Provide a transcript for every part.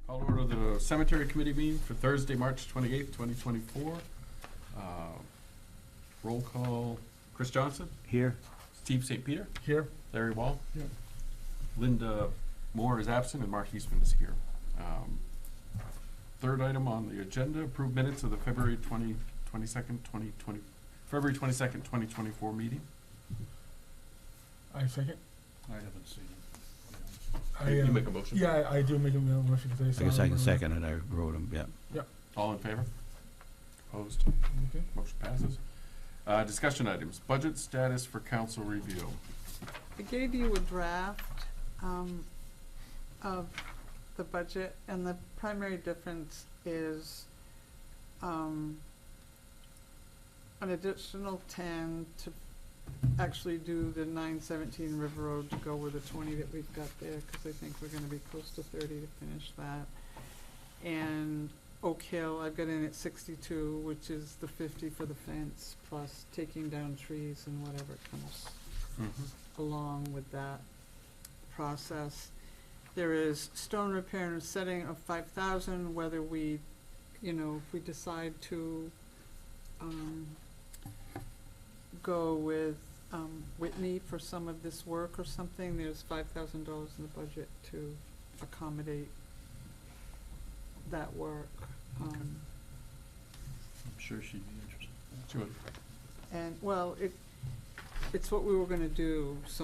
Call to order the cemetery committee meeting for Thursday, March 28th, 2024. Roll call, Chris Johnson, Here. Steve St. Peter, Here. Larry Wall. Here. Linda Moore is absent and Mark Eastman is here. Third item on the agenda, approved minutes of the February 22nd, 2024 meeting. I second. I haven't seen it. You make a motion? Yeah, I do make a motion because I guess I can second it. I wrote them, yeah. All in favor? Opposed? Okay. Motion passes. Discussion items, budget status for council review. I gave you a draft of the budget, and the primary difference is an additional 10 to actually do the 917 River Road to go with the 20 that we've got there, because I think we're going to be close to 30 to finish that. And Oak Hill, I've got in at 62, which is the 50 for the fence, plus taking down trees and whatever comes along with that process. There is stone repair and setting of 5,000, whether we, if we decide to go with Whitney for some of this work or something, there's $5,000 in the budget to accommodate that work. I'm sure she'd be interested. Sure. And, well, it's what we were gonna do, as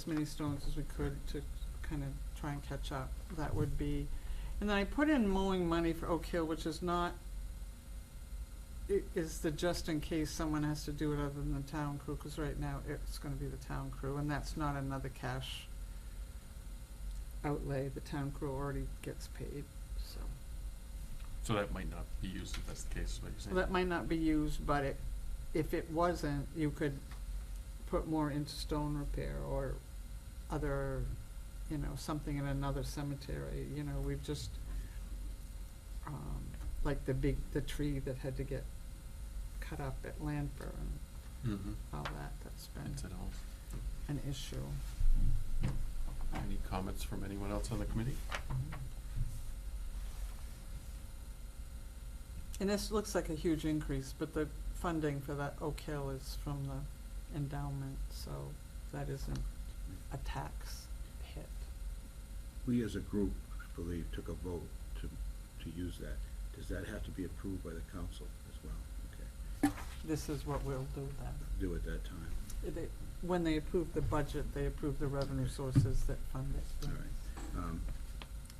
many stones as we could to kind of try and catch up. That would be, and then I put in mowing money for Oak Hill, which is not, it is the just in case someone has to do it other than the town crew, because right now it's gonna be the town crew, and that's not another cash outlay. The town crew already gets paid, so. So that might not be used if that's the case, is what you're saying? Well, that might not be used, but if it wasn't, you could put more into stone repair or other, something in another cemetery. We've just, like the tree that had to get cut up at Landfer and all that's been Incidentals. an issue. Any comments from anyone else on the committee? And this looks like a huge increase, but the funding for that Oak Hill is from the endowment, so that isn't a tax hit. We as a group, I believe, took a vote to use that. Does that have to be approved by the council as well? Okay. This is what we'll do then. Do at that time. When they approve the budget, they approve the revenue sources that fund it. All right.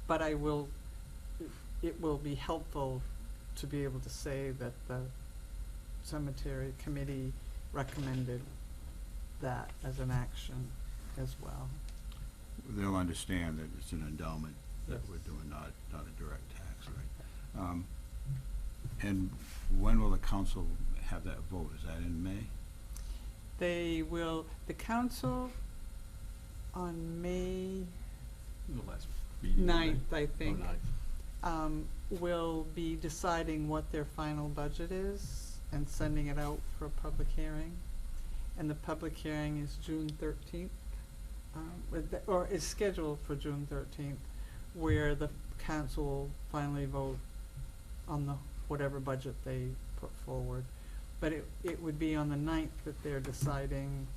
But it will be helpful to be able to say that the cemetery committee recommended that as an action as well. They'll understand that it's an endowment that Yes. we're doing, not a direct tax, right? And when will the council have that vote? Is that in May? The council on May The last meeting. 9th, I think, 9th. will be deciding what their final budget is and sending it out for a public hearing. And the public hearing is June 13th, or is scheduled for June 13th, where the council will finally vote on whatever budget they put forward. But it would be on the 9th that they're deciding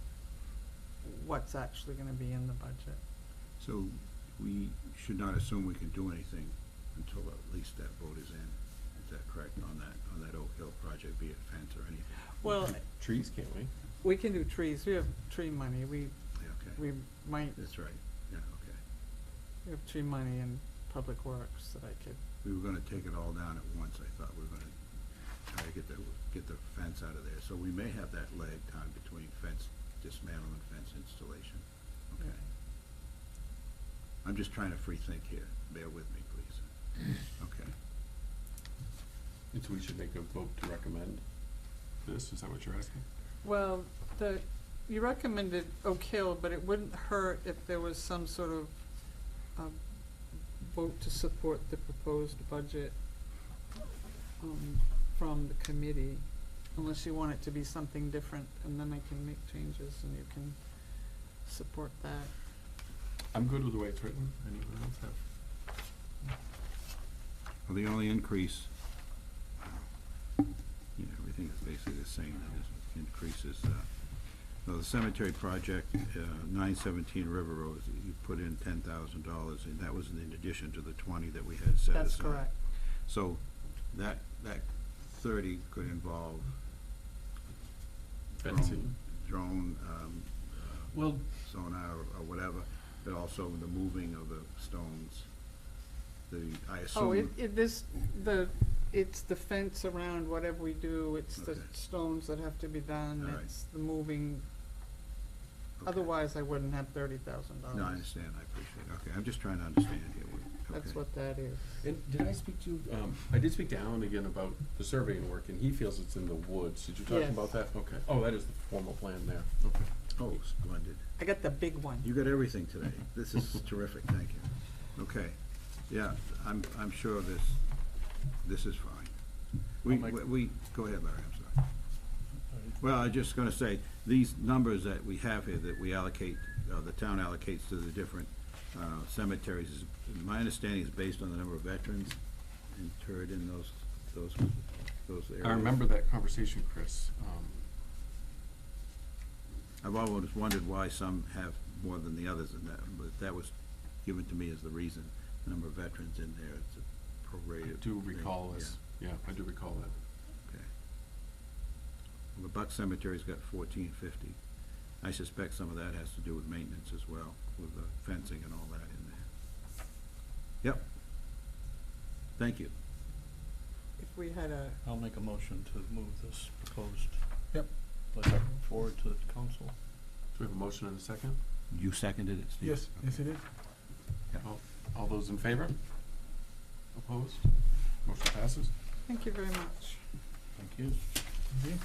what's actually gonna be in the budget. So we should not assume we can do anything until at least that vote is in. Is that correct on that Oak Hill project, be it fence or anything? Well, Trees, can't we? we can do trees. We have tree money. Yeah, okay. We might, That's right. Yeah, okay. we have tree money in Public Works that I could. We were gonna take it all down at once. I thought we were gonna try to get the fence out of there. So we may have that lag time between fence dismantle and fence installation. Okay. I'm just trying to free think here. Bear with me, please. Okay. And so we should make a vote to recommend this, is that what you're asking? Well, you recommended Oak Hill, but it wouldn't hurt if there was some sort of vote to support the proposed budget from the committee, unless you want it to be something different, and then I can make changes and you can support that. I'm good with the way it's written. Anyone else have? Well, the only increase, everything is basically the same, that is, increases, well, the cemetery project, 917 River Road, you put in $10,000, and that was in addition to the 20 that we had set aside. That's correct. So, that 30 could involve Fencing. drone, Well, sonar or whatever, but also the moving of the stones. I assume. Oh, it's the fence around whatever we do, it's the Okay. stones that have to be done, All right. it's the moving, Okay. otherwise I wouldn't have $30,000. No, I understand, I appreciate it. Okay, I'm just trying to understand here. That's Okay. what that is. and did I speak to, I did speak to Alan again about the surveying work, and he feels it's in the woods. Did you talk Yes. about that? Okay. Oh, that is the formal plan there. Okay. Oh, splendid. I got the big one. You got everything today. This is terrific, thank you. Okay, yeah, I'm sure this is fine. I'll make- We, go ahead, Larry, I'm sorry. Well, I'm just gonna say, these numbers that we have here, that we allocate, the town allocates to the different cemeteries, is, my understanding is based on the number of veterans interred in those areas. I remember that conversation, Chris. I've always wondered why some have more than the others, and but that was given to me as the reason, the number of veterans in there, it's a prorated. I do thing, recall this. Yeah, I do recall that. Okay. Well, the Buck Cemetery's got 1450. I suspect some of that has to do with maintenance as well, with the fencing and all that in there. Yep. Thank you. If we had a, I'll make a motion to move this proposed. Yep. Letter forward to the council. Do we have a motion and a second? You seconded it, Steve? Yes, yes it is. All those in favor? Opposed? Motion passes. thank you very much. Thank you. Okay.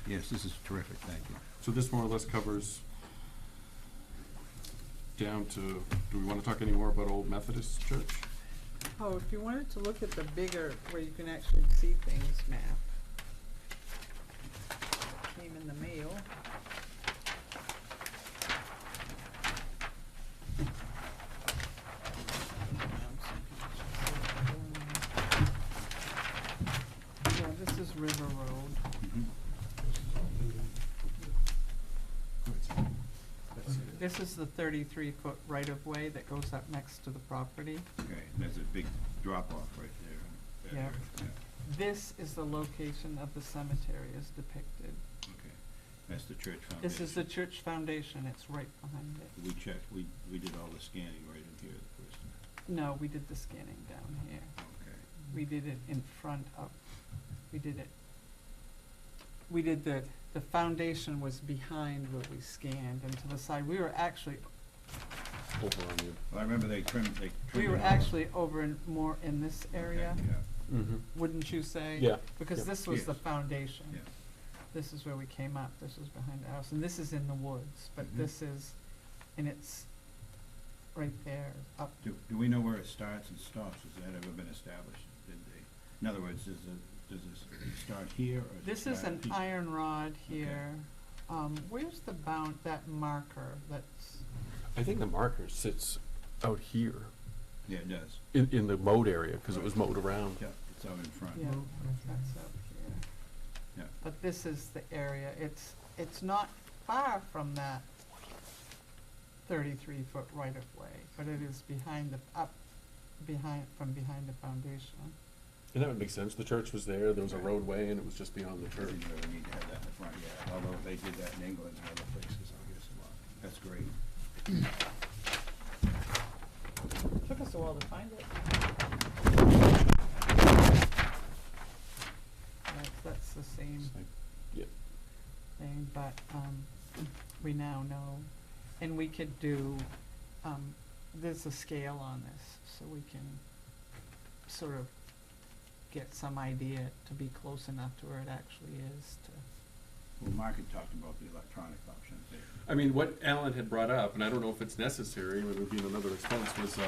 Yes, this is terrific, thank you. So this more or less covers down to, do we want to talk any more about Old Methodist Church? Oh, if you wanted to look at the bigger, where you can actually see things map. Came in the mail. Yeah, this is River Road. This is the 33-foot right-of-way that goes up next to the property. Okay, there's a big drop-off right there. Yeah. This is the location of the cemetery as depicted. Okay, that's the church foundation. This is the church foundation, it's right behind it. We checked, we did all the scanning right in here the first time. No, we did the scanning down here. Okay. We did it in front of, we did the foundation was behind where we scanned, and to the side, we were actually, Over on you. Well, I remember they trimmed we were it all. actually over in, more in this area, Okay, yeah, Mm-hmm. wouldn't you say? Yeah. Because Yeah. this was the Yes. foundation. yeah. This is where we came up, this was behind the house, and this is in the woods, but Mhm. this is, and it's right there, up. Do we know where it starts and stops? Has that ever been established? Did they, in other words, does it start here or does it This is start an here? iron rod here. Where's the that marker that's, I think the marker sits out here Yeah, it does. in the mowed area, because it was mowed around. Yeah, it's out in front. yeah, that's up here. Yeah. But this is the area, it's not far from that 33-foot right-of-way, but it is behind from behind the foundation. And that would make sense. The church was there, there was a roadway, and it was just beyond the I church. didn't really need to have that in the front yet, although they did that in England and other places, I guess, a lot. That's great. Took us a while to find it. That's the same Yep. thing, but, we now know, and we could do, there's a scale on this, so we can sort of get some idea to be close enough to where it actually is to. Well, Mark had talked about the electronic options there. I mean, what Alan had brought up, and I don't know if it's necessary, it would be another expense, was, I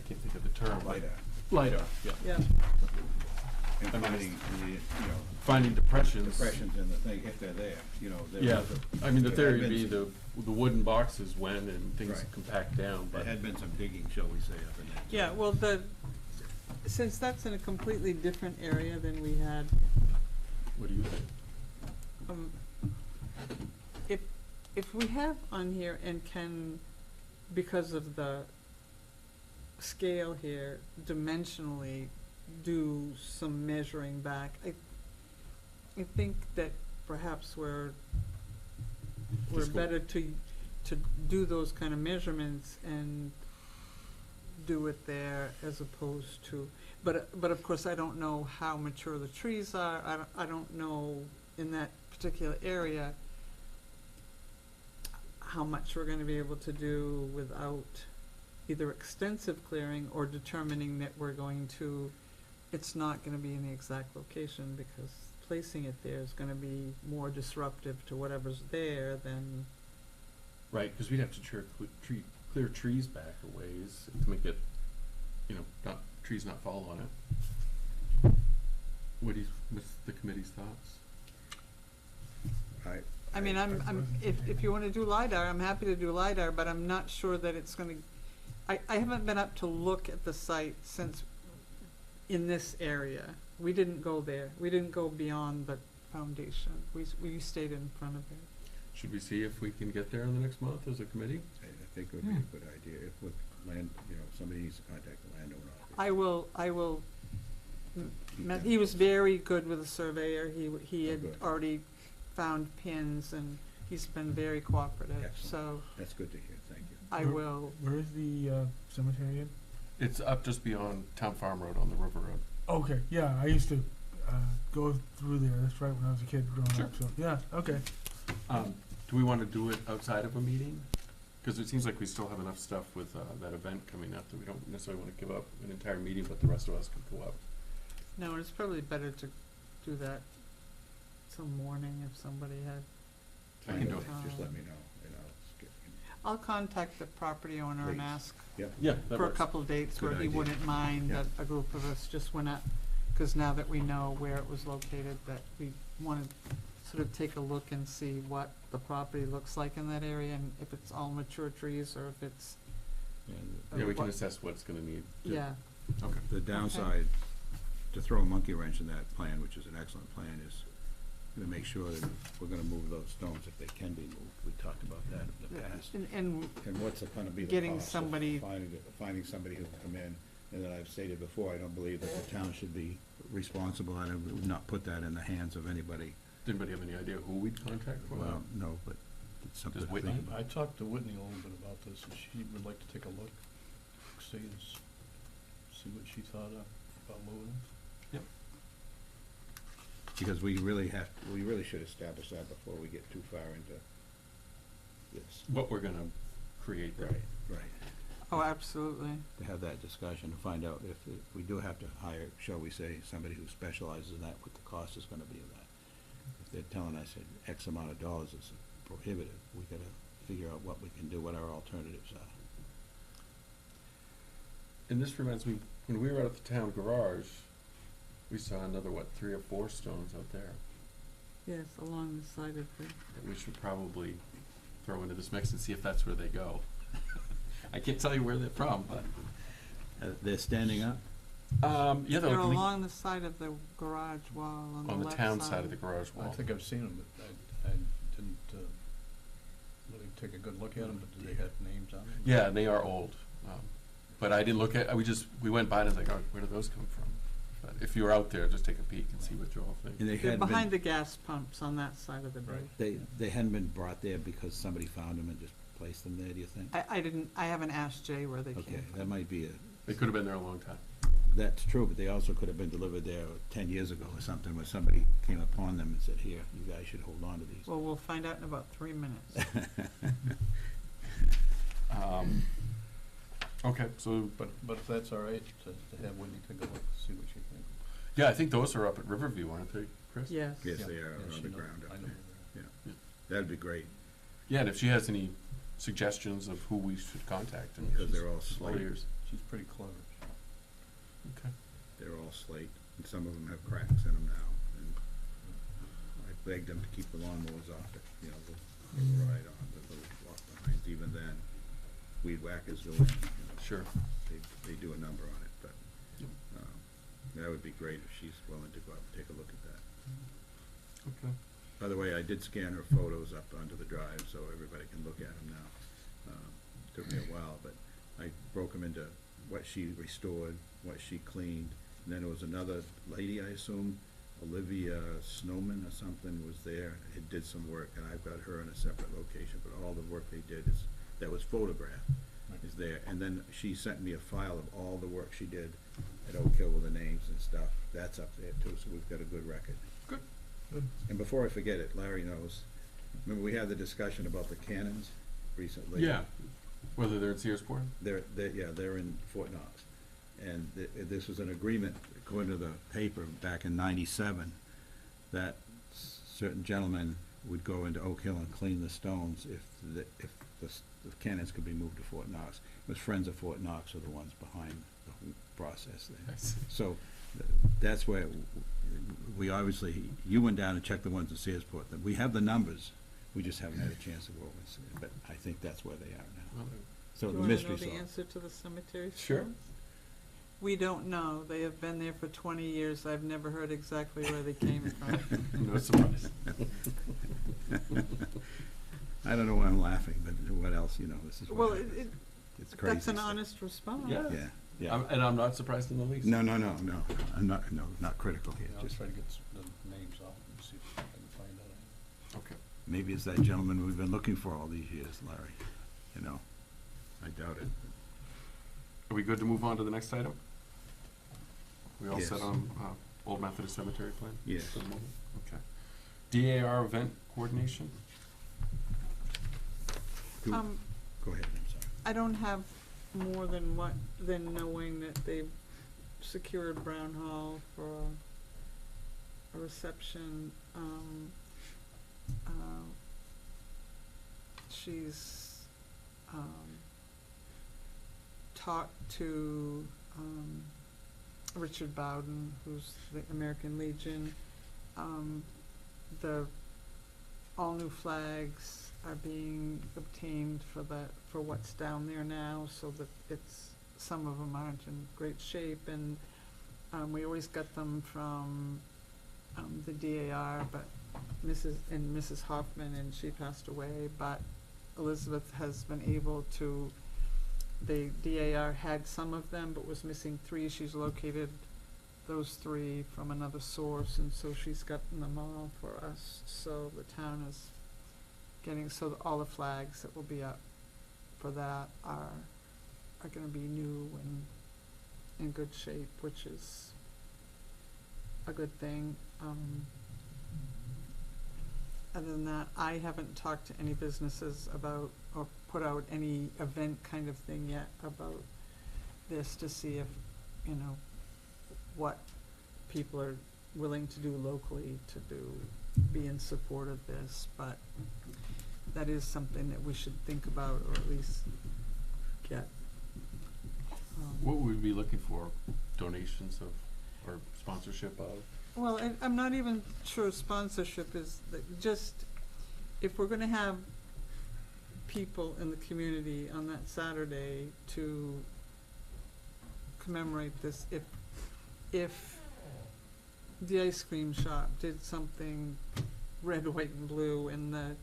can't think of the term. LiDAR. LiDAR, yeah. Yeah. And I mean, finding the, you know, finding depressions. depressions in the thing, if they're there, you know, there Yeah, was a- I mean, the there theory had would be been the wooden boxes went and things Right. compact down, There but, had been some digging, shall we say, up in that. Yeah, well, since that's in a completely different area than we had, what do you think? um, if we have on here and can, because of the scale here, dimensionally do some measuring back, I think that perhaps we're Just go- better to do those kind of measurements and do it there as opposed to, but of course, I don't know how mature the trees are, I don't know in that particular area how much we're gonna be able to do without either extensive clearing or determining that we're going to, it's not gonna be in the exact location, because placing it there is gonna be more disruptive to whatever's there than, Right, because we'd have to clear trees back a ways to make it, not, trees not fall on it. What's the committee's thoughts? I mean, if you wanna do LiDAR, I'm happy to do LiDAR, but I'm not sure that it's gonna, I haven't been up to look at the site since, in this area. We didn't go there, we didn't go beyond the foundation, we stayed in front of it. Should we see if we can get there in the next month as a committee? I think it would be a good idea, if with land, you know, somebody needs to contact the landowner. I will, Keep he was very good with the surveyor, he Oh, had good. already found pins and he's been very cooperative, so That's good to hear, thank you. I Where- will, Where is the cemetery in? It's up just beyond Town Farm Road on the River Road. Okay, yeah, I used to go through there, that's right, when I was a kid growing Sure. up, so, yeah, okay. Do we want to do it outside of a meeting? Because it seems like we still have enough stuff with that event coming up that we don't necessarily want to give up an entire meeting, but the rest of us could go up. no, it's probably better to do that some morning if somebody had. I can do it. Just let me know, and I'll skip. I'll contact the property owner and Please. ask Yep, Yeah, that for a works. couple of dates where Good he idea. wouldn't mind Yeah. that a group of us just went up, cause now that we know where it was located, that we wanna sort of take a look and see what the property looks like in that area, and if it's all mature trees, or if it's, Yeah, we can what- assess what it's going to need. yeah, Okay. the downside, to throw a monkey wrench in that plan, which is an excellent plan, is to make sure that we're gonna move those stones if they can be moved. We talked about that in the past. and And what's gonna be the Getting cost of somebody- finding somebody who can come in, and then I've stated before, I don't believe that the town should be responsible, and I would not put that in the hands of anybody. Did anybody have any idea who we'd contact for that? Well, no, but it's something Does to Whitney? think about. I talked to Whitney a little bit about this, and she would like to take a look, see what she thought about moving. Because we really should establish that before we get too far into this. What we're going to create there. Right. oh, absolutely. To have that discussion, to find out if we do have to hire, shall we say, somebody who specializes in that, what the cost is gonna be of that. If they're telling us that X amount of dollars is prohibitive, we gotta figure out what we can do, what our alternatives are. And this reminds me, when we were out at the town garage, we saw another, 3 or 4 stones out there Yes, along the side of the, that we should probably throw into this mix and see if that's where they go. I can't tell you where they're from, but, They're standing up? yeah, they're they're like along the side of the garage wall on the on the left town side of the garage I wall. think I've seen them, but I didn't really take a good look at them, but do they have names on them? Yeah, they are old, but I didn't look at, we went by and was like, oh, where do those come from? But if you were out there, just take a peek and see what you all think. And they they're hadn't behind the been, gas pumps on that side of the building. they hadn't been brought there because somebody found them and just placed them there, do you think? I haven't asked Jay where they came Okay, from. that might be They could have been there a long time. that's true, but they also could have been delivered there 10 years ago or something, where somebody came upon them and said, here, you guys should hold on to these. Well, we'll find out in about 3 minutes. Okay, so, But if that's all right, to have Whitney take a look, see what you think. yeah, I think those are up at Riverview, aren't they, Chris? Yes. Yes, Yeah, they are yeah, on she the knows- ground I up know there. where That'd be great, Yeah, and if she has any suggestions of who we should contact, and because they're all she's all slate, ears. she's pretty clever. Okay. they're all slate. some of them have cracks in them now, and I begged them to keep the lawnmowers off it, you know, the ride on, the little walk behinds, even then, weed whackers go in, you know. Sure. They do a number on it, but, Yep. that would be great if she's willing to go out and take a look at that. Okay. By the way, I did scan her photos up onto the drive, so everybody can look at them now. Took me a while, but I broke them into what she restored, what she cleaned, and then there was another lady, I assume, Olivia Snowman or something was there, it did some work, and I've got her in a separate location, but all the work they did that was photographed, is there. And then she sent me a file of all the work she did at Oak Hill with the names and stuff, that's up there too, so we've got a good record. Good. Good. And before I forget it, Larry knows, remember we had the discussion about the cannons recently? Yeah. Whether they're in Searsport? They're in Fort Knox. And this was an agreement, according to the paper, back in '97, that certain gentlemen would go into Oak Hill and clean the stones if the cannons could be moved to Fort Knox. It was Friends of Fort Knox are the ones behind the whole process there. I see. So that's where we obviously, you went down and checked the ones in Searsport. We have the numbers, we just haven't had a chance to go over and see it, but I think that's where they are now. Well, So Do the you wanna know mystery's the solved. answer to the cemetery Sure. stones? We don't know. They have been there for 20 years. I've never heard exactly where they came from. No surprise. I don't know why I'm laughing, but what else, you know, this is Well, what happens. It's crazy. that's an stuff. honest response. Yeah. Yeah. And I'm not surprised in the least. No, I'm not critical here, I'll just try to get the names off and see if I can find out. Okay. maybe it's that gentleman we've been looking for all these years, Larry, you know, I doubt it. Are we good to move on to the next item? We all Yes. set on Old Methodist Cemetery plan? Yes. For the moment? Okay. DAR event coordination? Go Um, ahead, I'm sorry. I don't have more than knowing that they've secured Brown Hall for a reception. She's talked to Richard Bowden, who's the American Legion. The all new flags are being obtained for what's down there now, so that some of them aren't in great shape, and we always got them from the DAR, but Mrs. Hoffman, and she passed away, but Elizabeth has been able to, the DAR had some of them, but was missing 3. She's located those 3 from another source, and so she's gotten them all for us. So the town is getting, so all the flags that will be up for that are gonna be new and in good shape, which is a good thing. Other than that, I haven't talked to any businesses about, or put out any event kind of thing yet about this, to see if, what people are willing to do locally be in support of this, but that is something that we should think about, or at least get. What would we be looking for? Donations of, or sponsorship of? Well, and I'm not even sure sponsorship is, just, if we're gonna have people in the community on that Saturday to commemorate this, if the ice cream shop did something red, white, and blue, and the,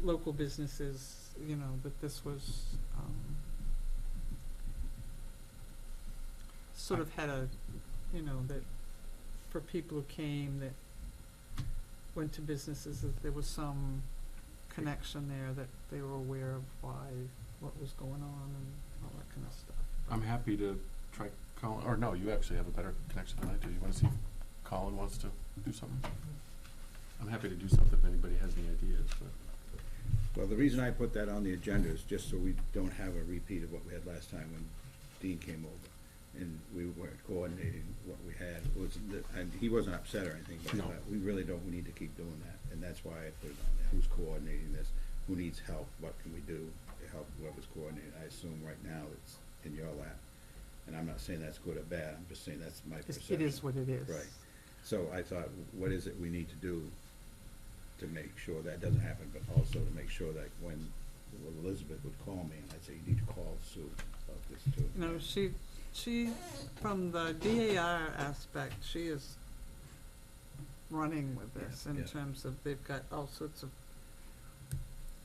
local businesses, that this was, sort of had a, that for people who came, that went to businesses, that there was some connection there, that they were aware of what was going on and all that kind of stuff. I'm happy to try Colin, or no, you actually have a better connection than I do. You wanna see if Colin wants to do something? I'm happy to do something if anybody has any ideas, but. Well, the reason I put that on the agenda is just so we don't have a repeat of what we had last time when Dean came over, and we weren't coordinating what we had. And he wasn't upset or anything, but I No. thought, we really don't need to keep doing that, and that's why I put it on there. Who's coordinating this? Who needs help? What can we do to help whoever's coordinating? I assume right now it's in your lap. And I'm not saying that's good or bad, I'm just saying that's my It's- perception. It is what it is. Right. So I thought, what is it we need to do to make sure that doesn't happen, but also to make sure that when Elizabeth would call me, and I'd say, you need to call Sue about this too. You know, she, from the DAR aspect, she is running with this Yeah, in yeah. terms of, they've got all sorts of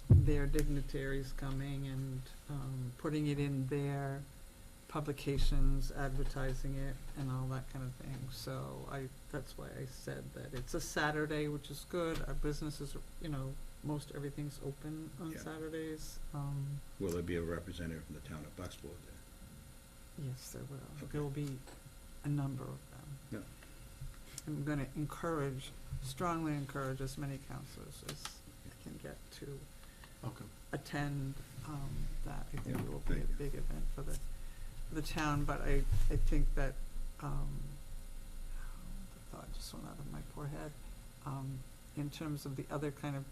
their dignitaries coming and, putting it in their publications, advertising it, and all that kind of thing. So that's why I said that it's a Saturday, which is good. Our businesses, you know, most everything's open on Yeah. Saturdays. Will there be a representative from the town of Bucksport there? Yes, there will. Okay. There will be a number of them. Yeah. I'm gonna strongly encourage as many counselors as I can get to Okay. attend, that. I think Yeah, it will be a thank you. big event for the town, but I think that, the thought just went out of my poor head. In terms of the other kind of,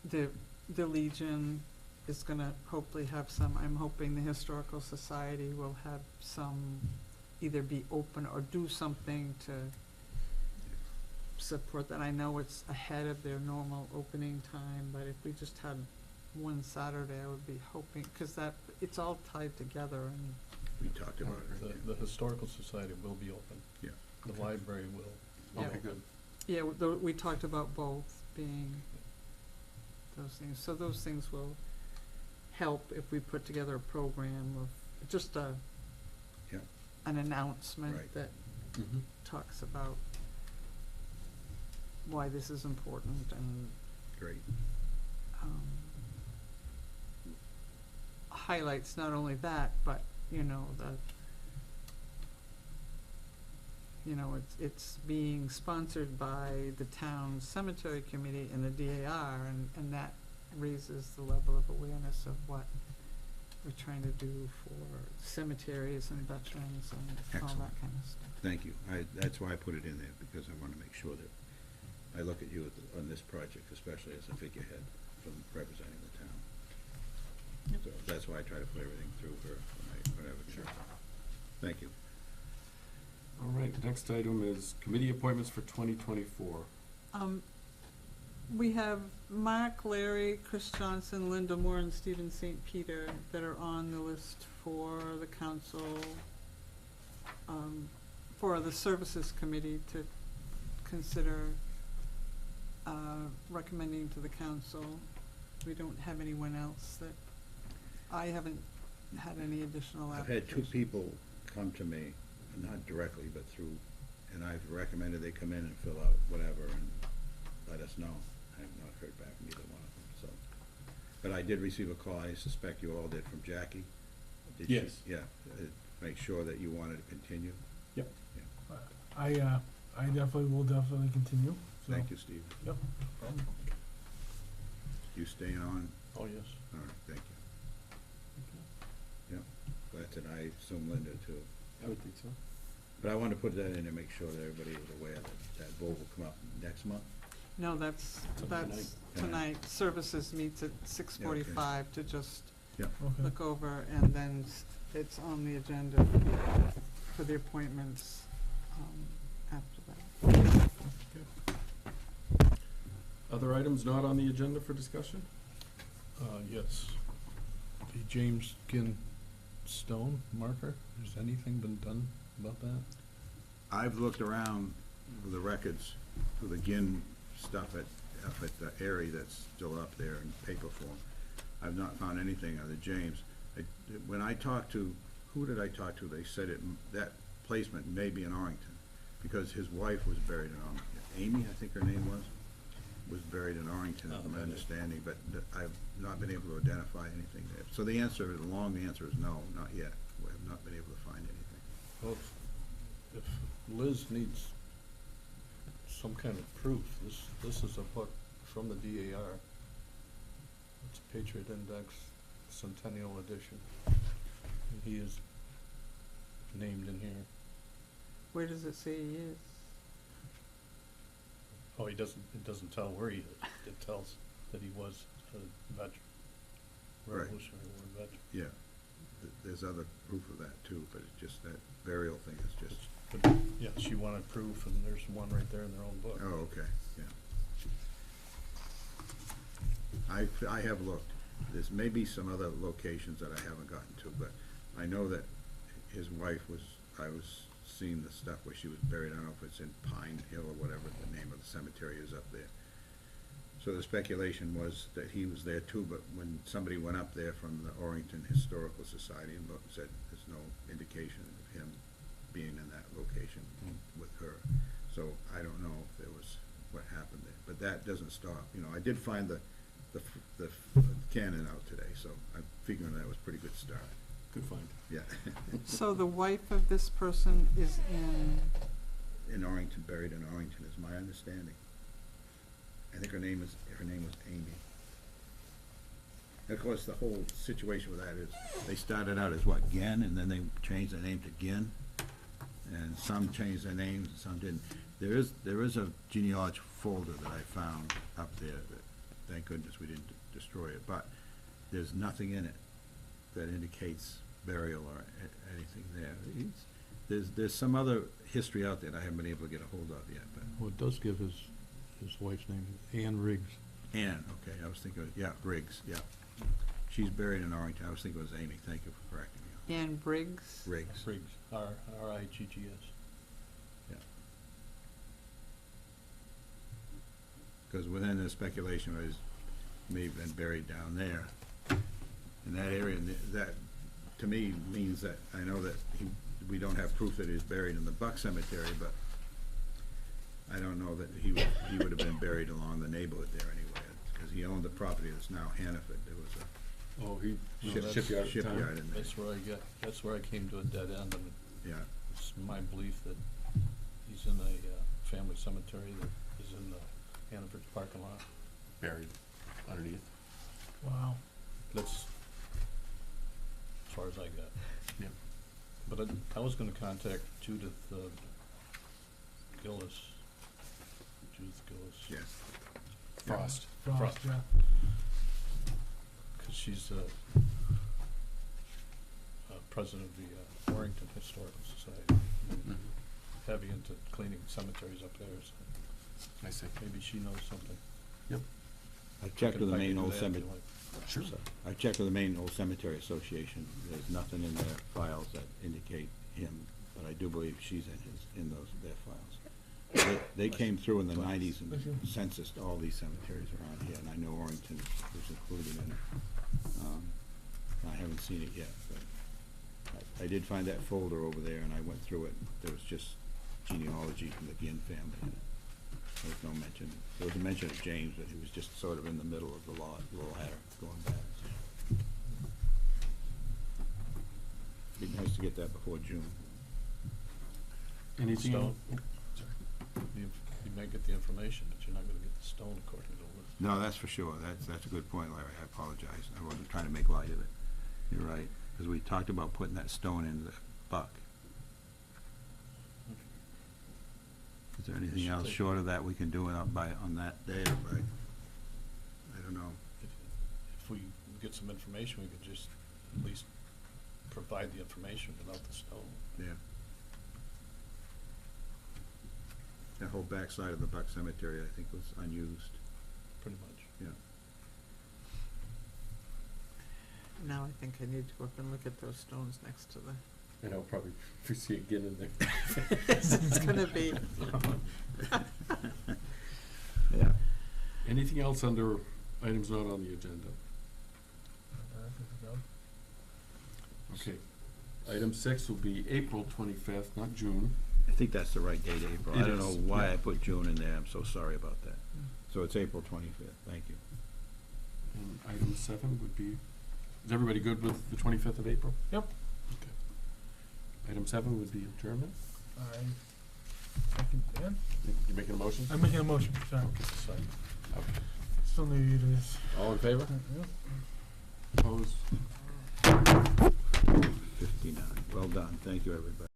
the Legion is gonna hopefully have some, I'm hoping the Historical Society will have some, either be open or do something to support that. I know it's ahead of their normal opening time, but if we just had one Saturday, I would be hoping, cause it's all tied together and, We talked about it. The Historical Society will be open. Yeah. The library will. Yeah. Okay, good. yeah, we talked about both being those things. So those things will help if we put together a program of just Yeah. an announcement Right. that Mm-hmm. talks about why this is important and, Great. highlights not only that, but, you know, it's being sponsored by the town cemetery committee and the DAR, and that raises the level of awareness of what we're trying to do for cemeteries and veterans and all Excellent. that kind of stuff. Thank you. That's why I put it in there, because I wanna make sure that I look at you on this project, especially as a figurehead from representing the town. Yep. So that's why I try to put everything through her whenever. Sure. Thank you. All right, next item is committee appointments for 2024. We have Mark Larry, Chris Johnson, Linda Moore, and Stephen St. Peter that are on the list for the council, for the services committee to consider recommending to the council. We don't have anyone else that, I haven't had any additional I've had two applications. people come to me, not directly, but through, and I've recommended they come in and fill out whatever and let us know. I have not heard back from either one of them, so. But I did receive a call, I suspect you all did, from Jackie. Did she? Yes. Yeah, make sure that you wanted to continue. Yep. Yeah. I will definitely continue, so. Thank you, Steve. Yep. You staying on? Oh, yes. All right, thank you. Yep, that's it, I assume Linda too. I would think so. But I wanted to put that in to make sure that everybody was aware that vote will come up next month. No, that's Tonight. tonight. Services meets at 6:45 to just Okay. look over, and then it's on the agenda for the appointments, after that. Other items not on the agenda for discussion? Yes. The James Ginn Stone marker, has anything been done about that? I've looked around the records for the Ginn stuff up at the area that's still up there in paper form. I've not found anything on the James. When I talked to, who did I talk to? They said that placement may be in Arlington, because his wife was buried in Arlington. Amy, I think her name was buried in Arlington, is my Okay. understanding, but I've not been able to identify anything there. So the long answer is no, not yet. We have not been able to find anything. Well, if Liz needs some kind of proof, this is a book from the DAR. It's Patriot Index Centennial Edition. And he is named in here. Where does it say he is? Oh, it doesn't tell where he is. It tells that he was a veteran. Right. Revolutionary War veteran. Yeah. There's other proof of that too, but it's just that burial thing is just, But, yeah, she wanted proof, and there's one right there in their own book. oh, okay, yeah. I have looked. There's maybe some other locations that I haven't gotten to, but I know that his wife was, I was seeing the stuff where she was buried. I don't know if it's in Pine Hill or whatever the name of the cemetery is up there. So the speculation was that he was there too, but when somebody went up there from the Orrington Historical Society and looked, said there's no indication of him being in that location with her. So I don't know if there was what happened there, but that doesn't stop. You know, I did find the cannon out today, so I'm figuring that was a pretty good start. Good find. Yeah. So the wife of this person is in, In Orrington, buried in Orrington is my understanding. I think her name was Amy. And of course, the whole situation with that is, they started out as what, Gen, and then they changed their name to Gin. And some changed their names, and some didn't. There is a genealogy folder that I found up there that, thank goodness we didn't destroy it, but there's nothing in it that indicates burial or anything there. There's some other history out there that I haven't been able to get a hold of yet, but. Well, it does give his wife's name, Ann Riggs. Ann, okay, I was thinking, yeah, Briggs, yeah. She's buried in Arlington. I was thinking it was Amy. Thank you for correcting me. Ann Briggs? Briggs, Riggs, R-I-G-G-S. yeah. Because within the speculation was, may have been buried down there, in that area, and that, to me, means that, I know that we don't have proof that he was buried in the Buck Cemetery, but I don't know that he would have been buried along the neighborhood there anyway, because he owned the property that's now Hannaford. There was a Oh, he No, that's shipyard at the time? shipyard in there, That's where I came to a dead end, and yeah. it's my belief that he's in a family cemetery that is in the Hannaford parking lot. Buried underneath. Wow. That's as far as I got. Yep. But I was gonna contact Judith Gillis. Judith Gillis. Yes. Frost. Frost, yeah. Because she's president of the Orrington Historical Society. Mhm. Heavy into cleaning cemeteries up there, so I see. maybe she knows something. Yep. I checked with the I can Maine do Old that if you Cemetery. like. Sure. I checked with the Maine Old Cemetery Association. There's nothing in their files that indicate him, but I do believe she's in their files. They came through in the '90s and censused all these cemeteries around here, and I know Orrington was included in it. I haven't seen it yet, but I did find that folder over there, and I went through it. There was just genealogy from the Ginn family in it. There was no mention. There was a mention of James, but he was just sort of in the middle of the ladder going back. Be nice to get that before June. Anything? Stone. Sorry. You might get the information, but you're not gonna get the stone according to the list. No, that's for sure. That's a good point, Larry. I apologize. I wasn't trying to make light of it. You're right, because we talked about putting that stone in the Buck. Is there anything else short of that we can do it on that day or by, I don't know. If we get some information, we could just at least provide the information without the stone. Yeah. That whole backside of the Buck Cemetery, I think, was unused. Pretty much. Yeah. Now I think I need to go up and look at those stones next to the, And I'll probably see it again in there. it's gonna be. Yeah. Anything else under items not on the agenda? Okay. Item 6 will be April 25th, not June. I think that's the right date, April. It I don't know is, why yeah. I put June in there. I'm so sorry about that. So it's April 25th. Thank you. And item 7 would be, is everybody good with the 25th of April? Yep. Okay. Item 7 would be adjournment. Dan? You making a motion? I'm making a motion, sorry. Second. Okay. Still new to you to this. All in favor? Yep. Opposed? 59. Well done. Thank you, everybody.